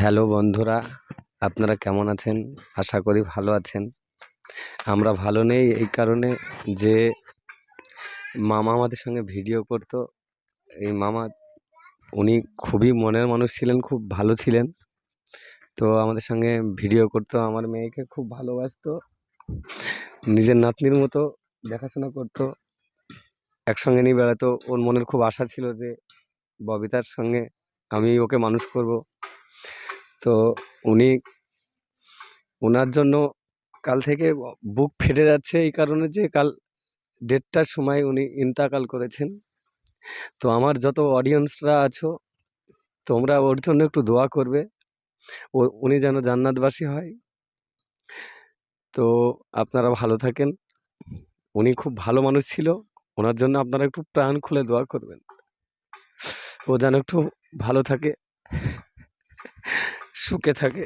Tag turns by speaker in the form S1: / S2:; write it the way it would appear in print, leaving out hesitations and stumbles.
S1: Hello বন্ধুরা, আপনারা কেমন আছেন? আশা করি ভালো আছেন। আমরা ভালো নেই এই কারণে যে মামা আমাদের সঙ্গে ভিডিও করতো। এই মামা উনি খুবই মনের মানুষ ছিলেন, খুব ভালো ছিলেন। তো আমাদের সঙ্গে ভিডিও করতো, আমার মেয়েকে খুব ভালোবাসতো, নিজের নাতনির মতো দেখাশোনা করতো, একসঙ্গে নিয়ে বেড়াতো। ওর মনের খুব আশা ছিল যে ববিতার সঙ্গে আমি ওকে মানুষ করব। তো উনি ওনার জন্য কাল থেকে বুক ফেটে যাচ্ছে এই কারণে যে কাল 1:30টার সময় উনি ইন্তেকাল করেছেন। তো আমার যত অডিয়েন্সরা আছো, তোমরা ওর জন্য একটু দোয়া করবে, উনি যেন জান্নাতবাসী হয়। তো আপনারা ভালো থাকেন। উনি খুব ভালো মানুষ ছিল, ওনার জন্য আপনারা একটু প্রাণ খুলে দোয়া করবেন। ও যেন একটু ভালো থাকে, সুখে থাকে।